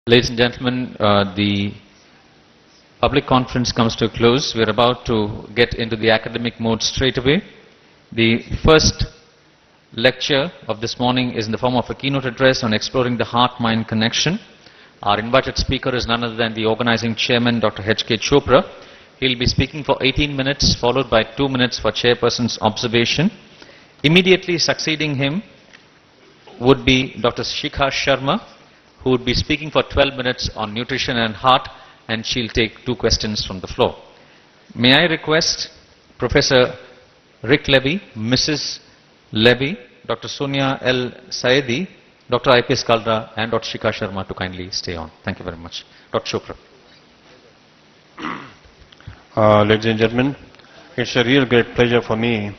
Ladies and gentlemen, the public conference comes to a close. We are about to get into the academic mode straight away. The first lecture of this morning is in the form of a keynote address on exploring the heart-mind connection. Our invited speaker is none other than the organizing chairman, Dr. H.K. Chopra. He will be speaking for 18 minutes, followed by 2 minutes for chairperson's observation. Immediately succeeding him would be Dr. Shikha Sharma, who would be speaking for 12 minutes on nutrition and heart, and she'll take 2 questions from the floor. May I request Professor Rick Levy, Mrs. Levy, Dr. Sonia L. Saedi, Dr. I.P.S. Kaldra, and Dr. Shikha Sharma to kindly stay on. Thank you very much. Dr. Chopra. Ladies and gentlemen, it's a real great pleasure for me,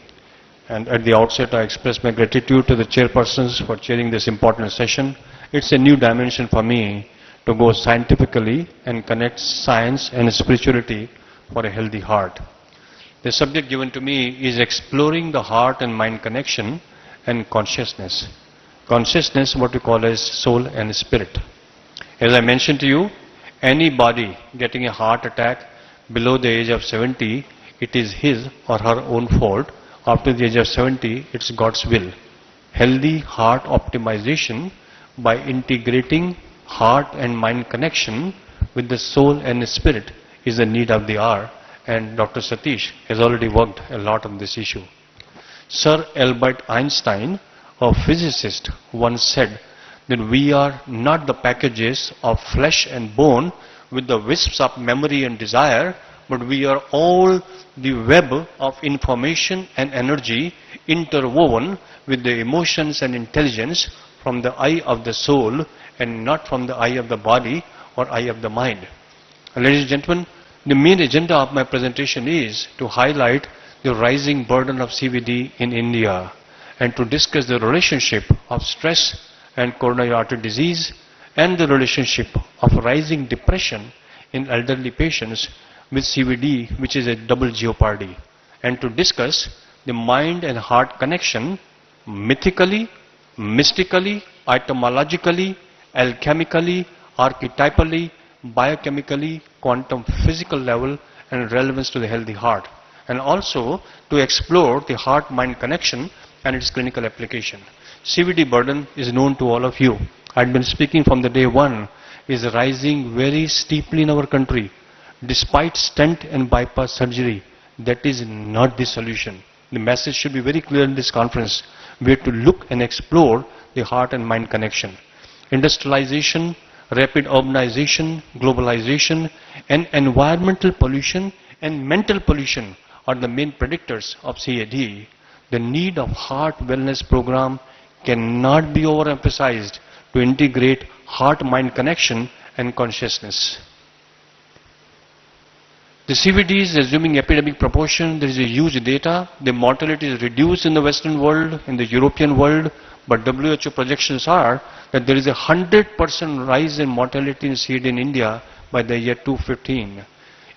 and at the outset I express my gratitude to the chairpersons for chairing this important session. It's a new dimension for me to go scientifically and connect science and spirituality for a healthy heart. The subject given to me is exploring the heart and mind connection and consciousness. Consciousness, what we call as soul and spirit. As I mentioned to you, anybody getting a heart attack below the age of 70, it is his or her own fault. After the age of 70, it's God's will. Healthy heart optimization by integrating heart and mind connection with the soul and spirit is the need of the hour, and Dr. Satish has already worked a lot on this issue. Sir Albert Einstein, a physicist, once said that we are not the packages of flesh and bone with the wisps of memory and desire, but we are all the web of information and energy interwoven with the emotions and intelligence from the eye of the soul and not from the eye of the body or eye of the mind. Ladies and gentlemen, the main agenda of my presentation is to highlight the rising burden of CVD in India and to discuss the relationship of stress and coronary artery disease and the relationship of rising depression in elderly patients with CVD, which is a double jeopardy, and to discuss the mind and heart connection mythically, mystically, etymologically, alchemically, archetypally, biochemically, quantum physical level, and relevance to the healthy heart, and also to explore the heart-mind connection and its clinical application. CVD burden is known to all of you. I've been speaking from the day one, is rising very steeply in our country. Despite stent and bypass surgery, that is not the solution. The message should be very clear in this conference. We have to look and explore the heart and mind connection. Industrialization, rapid urbanization, globalization, and environmental pollution and mental pollution are the main predictors of CAD. The need of heart wellness program cannot be overemphasized to integrate heart-mind connection and consciousness. The CVD is assuming epidemic proportion. There is a huge data. The mortality is reduced in the Western world, in the European world, but WHO projections are that there is a 100% rise in mortality in CVD in India by the year 2015.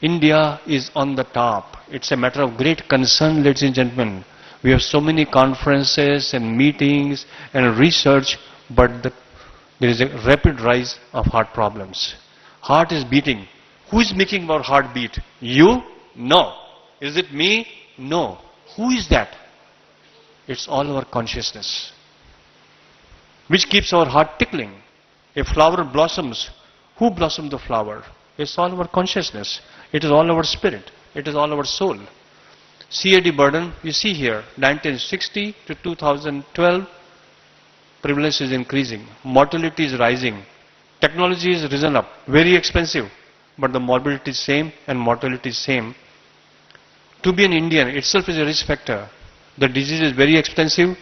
India is on the top. It's a matter of great concern, ladies and gentlemen. We have so many conferences and meetings and research, but there is a rapid rise of heart problems. Heart is beating. Who is making our heart beat? You? No. Is it me? No. Who is that? It's all our consciousness, which keeps our heart tickling. A flower blossoms. Who blossoms the flower? It's all our consciousness. It is all our spirit. It is all our soul. CAD burden, you see here, 1960 to 2012, prevalence is increasing. Mortality is rising. Technology is risen up. Very expensive. But the morbidity is same and mortality is same. To be an Indian itself is a risk factor. The disease is very expensive,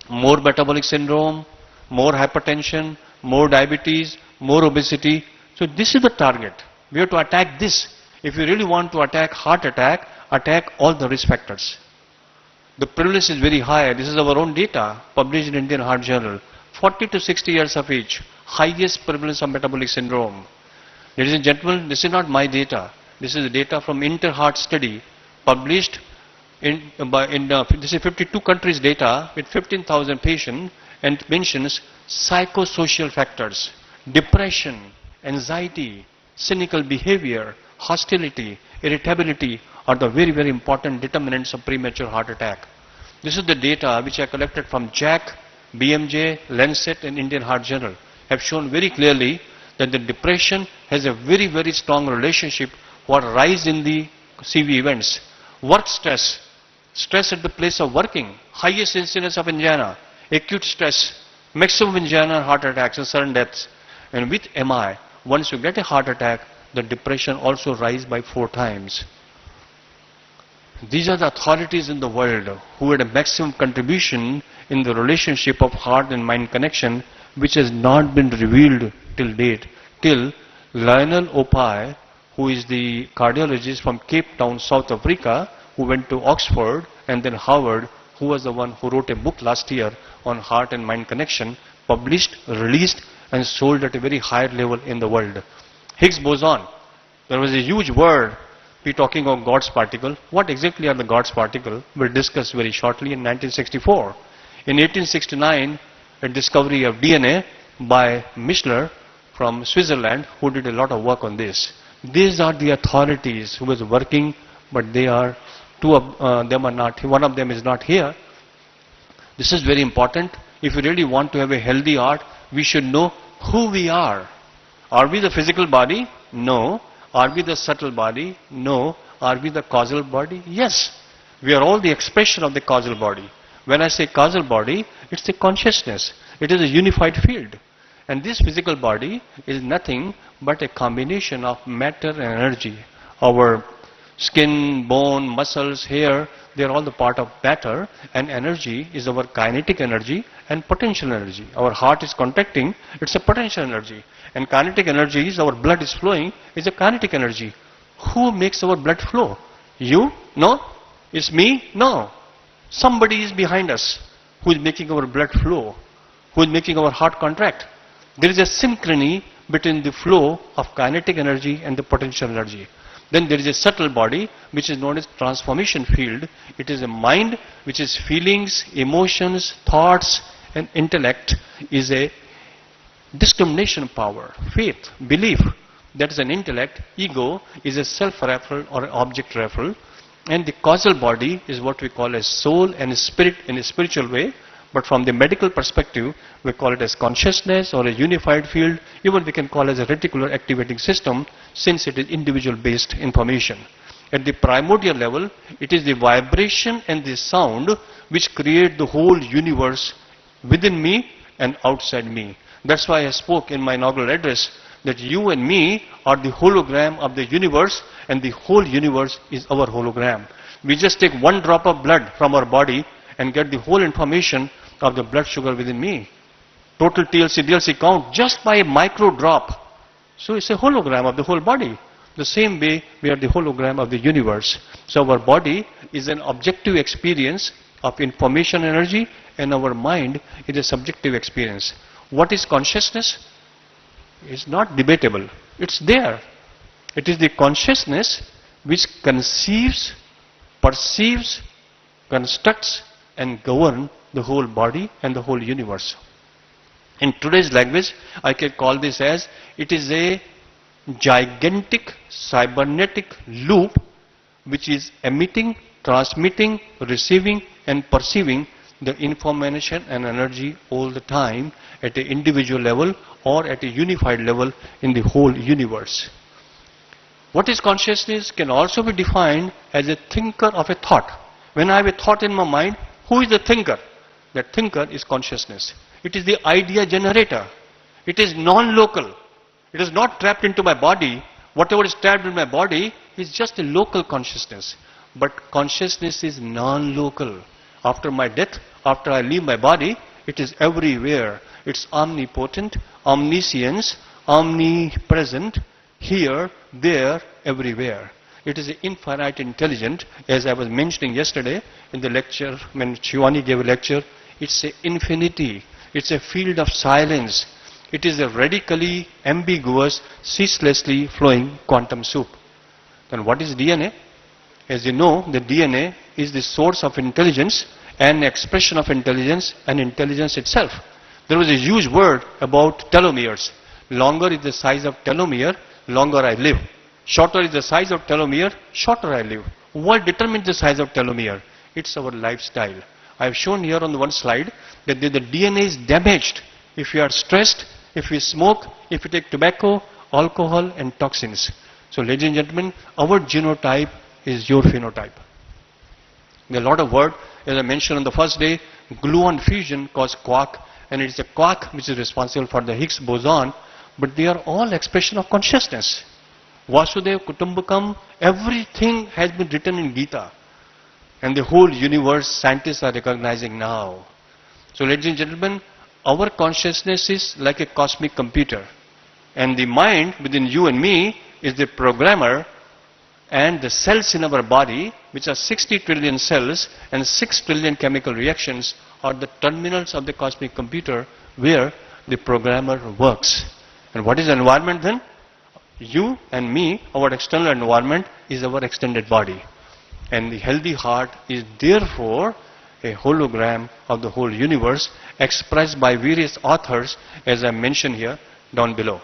more metabolic syndrome, more hypertension, more diabetes, more obesity. So this is the target. We have to attack this. If you really want to attack heart attack, attack all the risk factors. The prevalence is very high. This is our own data published in Indian Heart Journal. 40 to 60 years of age, highest prevalence of metabolic syndrome. Ladies and gentlemen, this is not my data. This is the data from Inter-Heart study published this is 52 countries data with 15,000 patients, and mentions psychosocial factors, depression, anxiety, cynical behavior, hostility, irritability are the very, very important determinants of premature heart attack. This is the data which I collected from JACC, BMJ, Lancet and Indian Heart Journal have shown very clearly that the depression has a very, very strong relationship for rise in the CV events. Work stress, stress at the place of working, highest incidence of angina, acute stress, maximum angina, heart attacks and sudden deaths. And with MI, once you get a heart attack, the depression also rise by 4 times. These are the authorities in the world who had a maximum contribution in the relationship of heart and mind connection, which has not been revealed till date, till Lionel Opie, who is the cardiologist from Cape Town, South Africa, who went to Oxford and then Harvard, who was the one who wrote a book last year on heart and mind connection, published, released and sold at a very high level in the world. Higgs boson. There was a huge word. We're talking of God's particle. What exactly are the God's particle? We'll discuss very shortly in 1964. In 1869, a discovery of DNA by Mischler from Switzerland, who did a lot of work on this. These are the authorities who was working, but they are, two of them are not, one of them is not here. This is very important. If we really want to have a healthy heart, we should know who we are. Are we the physical body? No. Are we the subtle body? No. Are we the causal body? Yes. We are all the expression of the causal body. When I say causal body, it's the consciousness. It is a unified field. And this physical body is nothing but a combination of matter and energy. Our skin, bone, muscles, hair, they are all the part of matter, and energy is our kinetic energy and potential energy. Our heart is contracting, it's a potential energy. And kinetic energy is our blood is flowing, is a kinetic energy. Who makes our blood flow? You? No. It's me? No. Somebody is behind us who is making our blood flow, who is making our heart contract. There is a synchrony between the flow of kinetic energy and the potential energy. Then there is a subtle body which is known as transformation field. It is a mind which is feelings, emotions, thoughts and intellect is a discrimination power, faith, belief. That is an intellect. Ego is a self-referral or an object referral. And the causal body is what we call as soul and spirit in a spiritual way. But from the medical perspective, we call it as consciousness or a unified field. Even we can call it as a reticular activating system, since it is individual based information. At the primordial level, it is the vibration and the sound which create the whole universe within me and outside me. That's why I spoke in my inaugural address that you and me are the hologram of the universe, and the whole universe is our hologram. We just take one drop of blood from our body and get the whole information of the blood sugar within me. Total TLC, DLC count just by a micro drop. So it's a hologram of the whole body. The same way we are the hologram of the universe. So our body is an objective experience of information energy, and our mind is a subjective experience. What is consciousness? It's not debatable. It's there. It is the consciousness which conceives, perceives, constructs and governs the whole body and the whole universe. In today's language, I can call this as it is a gigantic cybernetic loop which is emitting, transmitting, receiving and perceiving the information and energy all the time at an individual level or at a unified level in the whole universe. What is consciousness can also be defined as a thinker of a thought. When I have a thought in my mind, who is the thinker? That thinker is consciousness. It is the idea generator. It is non-local. It is not trapped into my body. Whatever is trapped in my body is just a local consciousness. But consciousness is non-local. After my death, after I leave my body, it is everywhere. It's omnipotent, omniscience, omnipresent, here, there, everywhere. It is infinite intelligent, as I was mentioning yesterday in the lecture, when Shivani gave a lecture. It's a infinity. It's a field of silence. It is a radically ambiguous, ceaselessly flowing quantum soup. Then what is DNA? As you know, the DNA is the source of intelligence and expression of intelligence and intelligence itself. There was a huge word about telomeres. Longer is the size of telomere, longer I live. Shorter is the size of telomere, shorter I live. What determines the size of telomere? It's our lifestyle. I have shown here on the one slide that the DNA is damaged if you are stressed, if you smoke, if you take tobacco, alcohol and toxins. So ladies and gentlemen, our genotype is your phenotype. There are a lot of words, as I mentioned on the first day, gluon fusion causes quark, and it is the quark which is responsible for the Higgs boson, but they are all expression of consciousness. Vasudev Kutumbakam, everything has been written in Gita. And the whole universe, scientists are recognizing now. So ladies and gentlemen, our consciousness is like a cosmic computer. And the mind within you and me is the programmer, and the cells in our body, which are 60 trillion cells and 6 trillion chemical reactions, are the terminals of the cosmic computer where the programmer works. And what is the environment then? You and me, our external environment is our extended body. And the healthy heart is therefore a hologram of the whole universe expressed by various authors, as I mentioned here down below.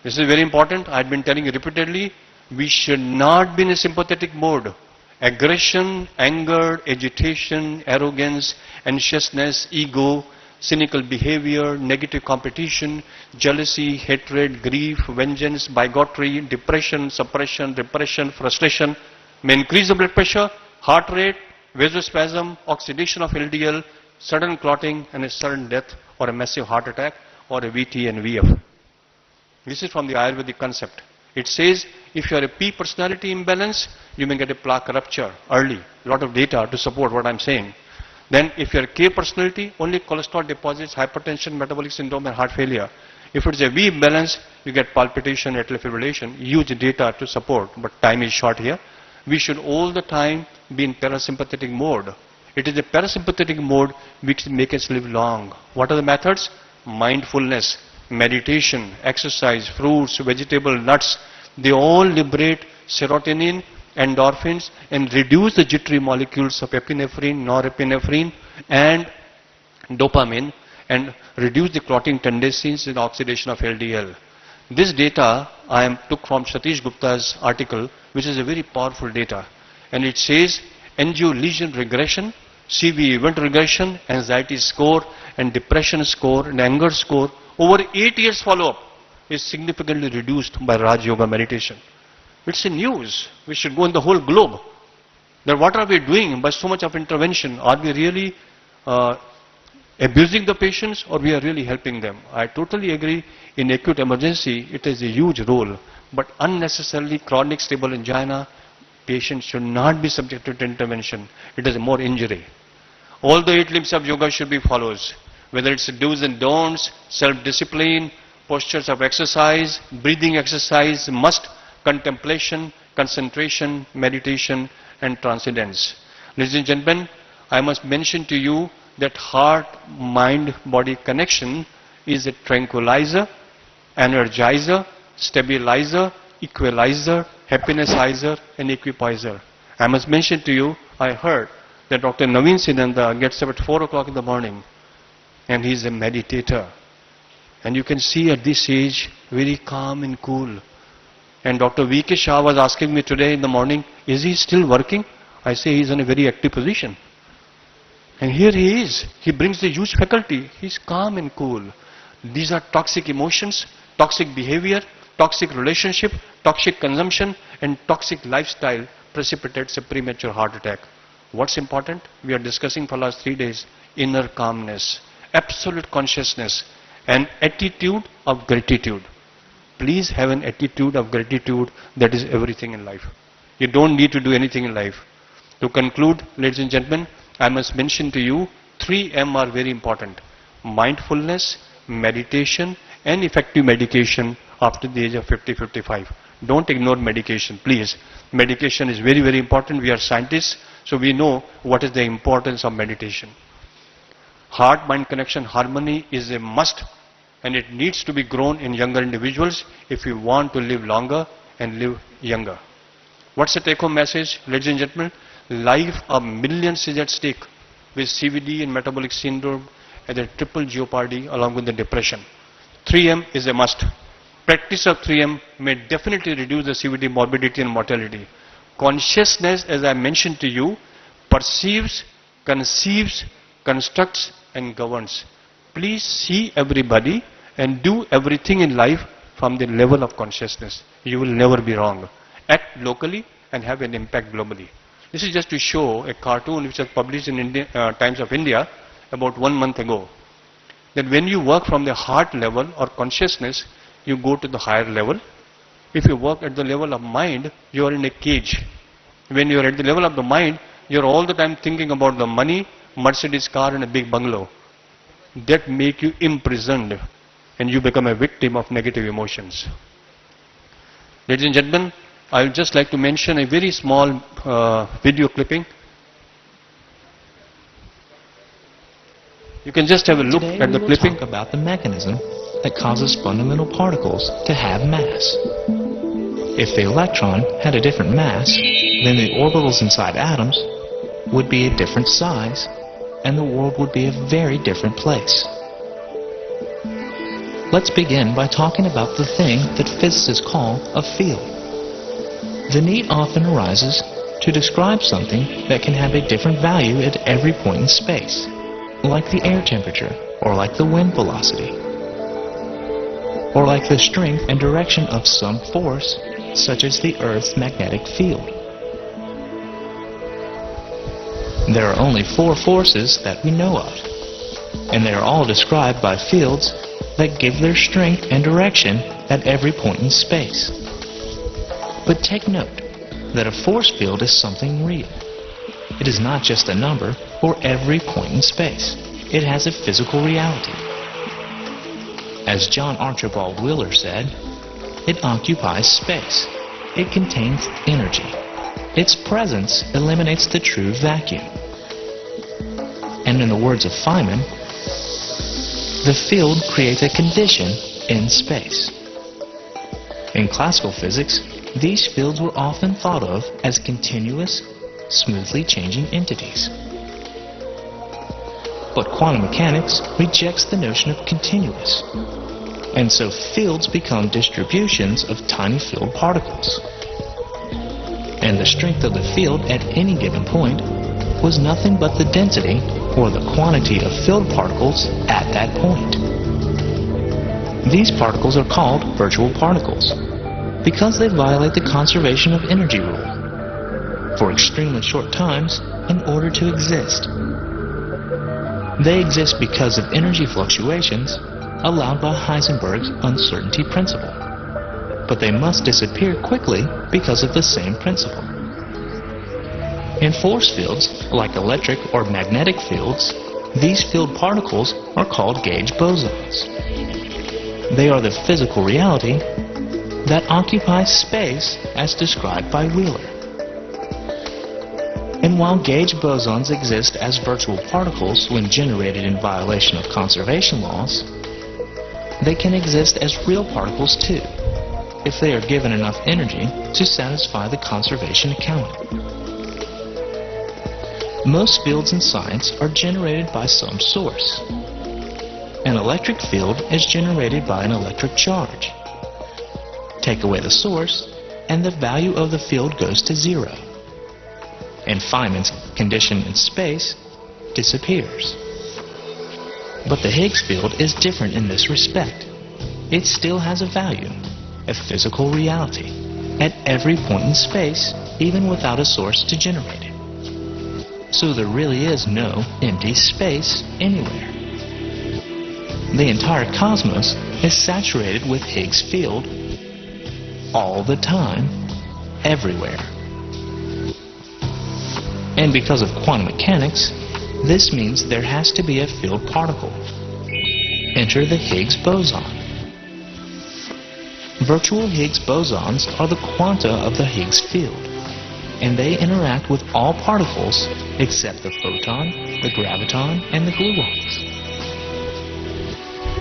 This is very important. I've been telling you repeatedly, we should not be in a sympathetic mode. Aggression, anger, agitation, arrogance, anxiousness, ego, cynical behavior, negative competition, jealousy, hatred, grief, vengeance, bigotry, depression, suppression, repression, frustration may increase the blood pressure, heart rate, vasospasm, oxidation of LDL, sudden clotting and a sudden death or a massive heart attack or a VT and VF. This is from the Ayurvedic concept. It says if you are a P personality imbalance, you may get a plaque rupture early. A lot of data to support what I'm saying. Then if you are a K personality, only cholesterol deposits, hypertension, metabolic syndrome and heart failure. If it's a V imbalance, you get palpitation, atrial fibrillation. Huge data to support, but time is short here. We should all the time be in parasympathetic mode. It is the parasympathetic mode which makes us live long. What are the methods? Mindfulness, meditation, exercise, fruits, vegetable, nuts. They all liberate serotonin, endorphins and reduce the jittery molecules of epinephrine, norepinephrine and dopamine and reduce the clotting tendencies and oxidation of LDL. This data I took from Satish Gupta's article, which is a very powerful data, and it says angio lesion regression, CV event regression, anxiety score and depression score and anger score over 8 years follow-up is significantly reduced by Raj Yoga meditation. It's in news. We should go in the whole globe. Then what are we doing by so much of intervention? Are we really abusing the patients or we are really helping them? I totally agree. In acute emergency, it is a huge role. But unnecessarily chronic stable angina, patients should not be subjected to intervention. It is more injury. All the 8 limbs of yoga should be follows. Whether it's do's and don'ts, self-discipline, postures of exercise, breathing exercise, must, contemplation, concentration, meditation and transcendence. Ladies and gentlemen, I must mention to you that heart-mind-body connection is a tranquilizer, energizer, stabilizer, equalizer, happinessizer and equipizer. I must mention to you, I heard that Dr. Naveen Sinanda gets up at 4 o'clock in the morning and he's a meditator. And you can see at this age, very calm and cool. And Dr. V.K. Shah was asking me today in the morning, is he still working? I say he's in a very active position. And here he is. He brings the huge faculty. He's calm and cool. These are toxic emotions, toxic behavior, toxic relationship, toxic consumption, and toxic lifestyle precipitates a premature heart attack. What's important? We are discussing for the last 3 days, inner calmness, absolute consciousness, an attitude of gratitude. Please have an attitude of gratitude. That is everything in life. You don't need to do anything in life. To conclude, ladies and gentlemen, I must mention to you 3 M are very important. Mindfulness, meditation and effective medication after the age of 50-55. Don't ignore medication, please. Medication is very, very important. We are scientists, so we know what is the importance of meditation. Heart-mind connection harmony is a must, and it needs to be grown in younger individuals if we want to live longer and live younger. What's the take-home message, ladies and gentlemen? Life of millions is at stake with CVD and metabolic syndrome and a triple jeopardy along with the depression. 3M is a must. Practice of 3M may definitely reduce the CVD morbidity and mortality. Consciousness, as I mentioned to you, perceives, conceives, constructs and governs. Please see everybody and do everything in life from the level of consciousness. You will never be wrong. Act locally and have an impact globally. This is just to show a cartoon which was published in Times of India about 1 month ago. That when you work from the heart level or consciousness, you go to the higher level. If you work at the level of mind, you are in a cage. When you are at the level of the mind, you are all the time thinking about the money, Mercedes car and a big bungalow. That make you imprisoned and you become a victim of negative emotions. Ladies and gentlemen, I would just like to mention a very small video clipping. You can just have a look Today at the we will clipping. talk about the mechanism that causes fundamental particles to have mass. If the electron had a different mass, then the orbitals inside atoms would be a different size, and the world would be a very different place. Let's begin by talking about the thing that physicists call a field. The need often arises to describe something that can have a different value at every point in space, like the air temperature, or like the wind velocity, or like the strength and direction of some force, such as the Earth's magnetic field. There are only 4 forces that we know of, and they are all described by fields that give their strength and direction at every point in space. But take note that a force field is something real. It is not just a number for every point in space. It has a physical reality. As John Archibald Wheeler said, it occupies space. It contains energy. Its presence eliminates the true vacuum. And in the words of Feynman, the field creates a condition in space. In classical physics, these fields were often thought of as continuous, smoothly changing entities. But quantum mechanics rejects the notion of continuous, and so fields become distributions of tiny field particles. And the strength of the field at any given point was nothing but the density or the quantity of field particles at that point. These particles are called virtual particles because they violate the conservation of energy rule for extremely short times in order to exist. They exist because of energy fluctuations allowed by Heisenberg's uncertainty principle, but they must disappear quickly because of the same principle. In force fields, like electric or magnetic fields, these field particles are called gauge bosons. They are the physical reality that occupies space as described by Wheeler. And while gauge bosons exist as virtual particles when generated in violation of conservation laws, they can exist as real particles too, if they are given enough energy to satisfy the conservation accounting. Most fields in science are generated by some source. An electric field is generated by an electric charge. Take away the source, and the value of the field goes to 0. And Feynman's condition in space disappears. But the Higgs field is different in this respect. It still has a value, a physical reality, at every point in space, even without a source to generate it. So there really is no empty space anywhere. The entire cosmos is saturated with Higgs field all the time, everywhere. And because of quantum mechanics, this means there has to be a field particle. Enter the Higgs boson. Virtual Higgs bosons are the quanta of the Higgs field, and they interact with all particles except the photon, the graviton, and the gluons.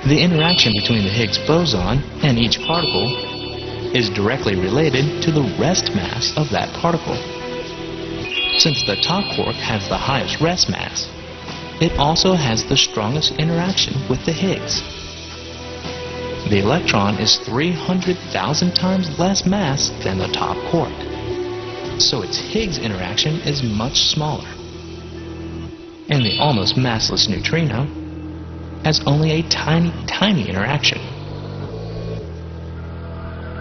The interaction between the Higgs boson and each particle is directly related to the rest mass of that particle. Since the top quark has the highest rest mass, it also has the strongest interaction with the Higgs. The electron is 300,000 times less mass than the top quark, so its Higgs interaction is much smaller. And the almost massless neutrino has only a tiny interaction.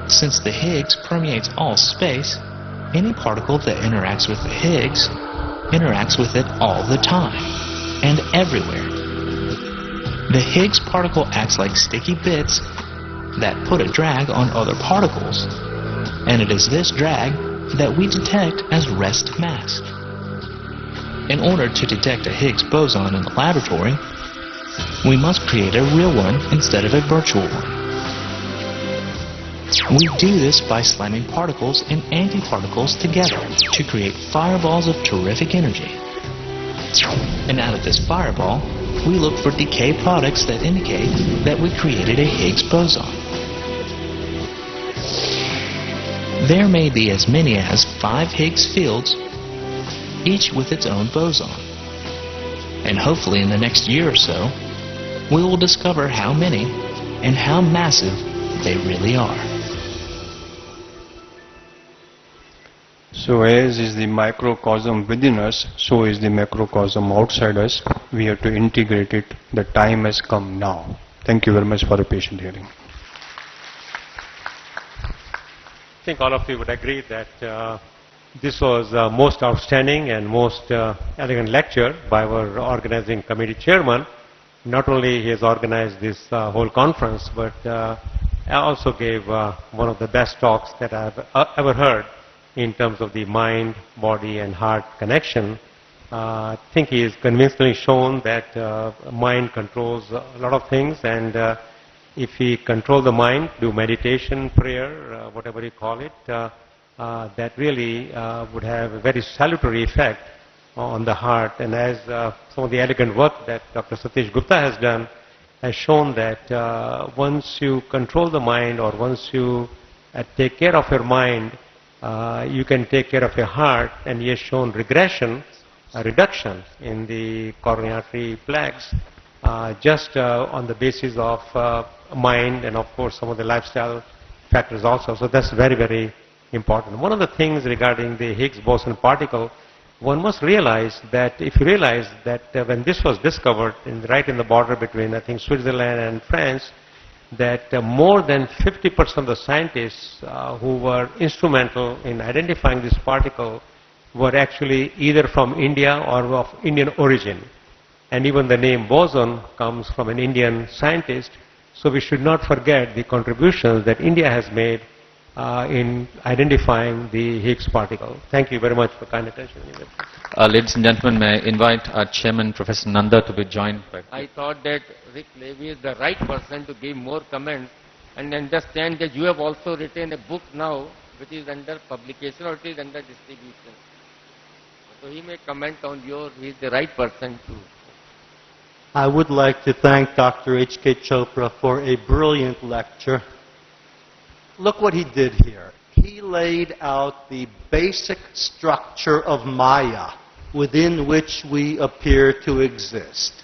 Since the Higgs permeates all space, any particle that interacts with the Higgs interacts with it all the time and everywhere. The Higgs particle acts like sticky bits that put a drag on other particles, and it is this drag that we detect as rest mass. In order to detect a Higgs boson in the laboratory, we must create a real one instead of a virtual one. We do this by slamming particles and antiparticles together to create fireballs of terrific energy. And out of this fireball, we look for decay products that indicate that we created a Higgs boson. There may be as many as 5 Higgs fields, each with its own boson. And hopefully in the next year or so, we will discover how many and how massive they really are. So as is the microcosm within us, so is the macrocosm outside us. We have to integrate it. The time has come now. Thank you very much for a patient hearing. I think all of you would agree that this was most outstanding and most elegant lecture by our organizing committee chairman. Not only he has organized this whole conference, but also gave one of the best talks that I've ever heard in terms of the mind, body and heart connection. I think he has convincingly shown that mind controls a lot of things, and if we control the mind, do meditation, prayer, whatever you call it, that really would have a very salutary effect on the heart. And as some of the elegant work that Dr. Satish Gupta has done has shown that once you control the mind, or once you take care of your mind, you can take care of your heart. And he has shown reduction in the coronary artery plaques just on the basis of mind, and of course some of the lifestyle factors also. So that's very, very important. One of the things regarding the Higgs boson particle, one must realize that if you realize that when this was discovered right in the border between, I think, Switzerland and France, that more than 50% of the scientists who were instrumental in identifying this particle were actually either from India or of Indian origin. And even the name boson comes from an Indian scientist. So we should not forget the contributions that India has made in identifying the Higgs particle. Thank you very much for kind attention. Ladies and gentlemen, may I invite our chairman, Professor Nanda, to be joined by... I thought that Rick Levy is the right person to give more comments, and understand that you have also written a book now which is under publication or it is under distribution. So he may comment on he is the right person to... I would like to thank Dr. H.K. Chopra for a brilliant lecture. Look what he did here. He laid out the basic structure of Maya within which we appear to exist,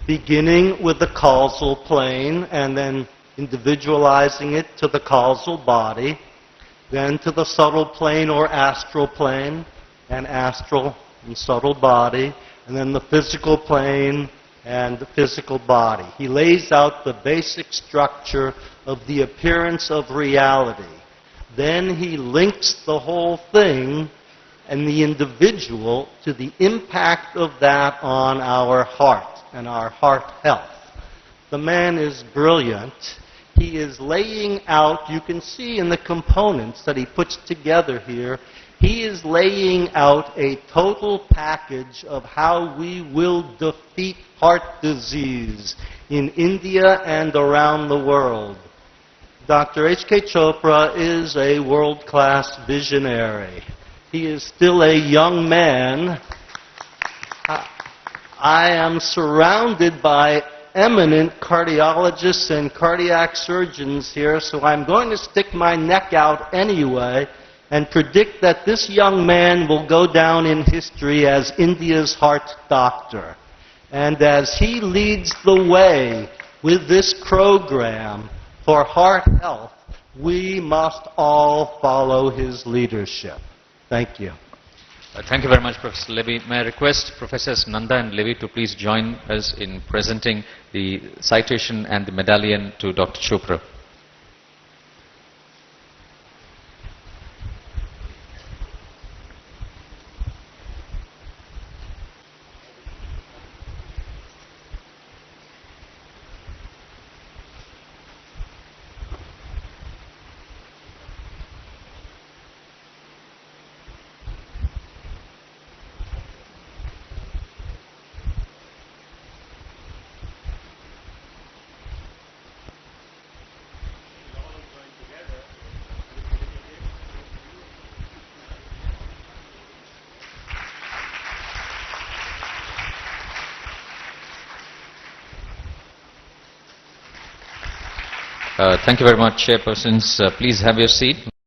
beginning with the causal plane and then individualizing it to the causal body, then to the subtle plane or astral plane, and astral and subtle body, and then the physical plane and the physical body. He lays out the basic structure of the appearance of reality. Then he links the whole thing and the individual to the impact of that on our heart and our heart health. The man is brilliant. He is laying out, you can see in the components that he puts together here, he is laying out a total package of how we will defeat heart disease in India and around the world. Dr. H.K. Chopra is a world-class visionary. He is still a young man. I am surrounded by eminent cardiologists and cardiac surgeons here, so I'm going to stick my neck out anyway and predict that this young man will go down in history as India's heart doctor. And as he leads the way with this program for heart health, we must all follow his leadership. Thank you. Thank you very much, Professor Levy. May I request Professors Nanda and Levy to please join us in presenting the citation and the medallion to Dr. Chopra. Thank you very much, Chairpersons. Please have your seat.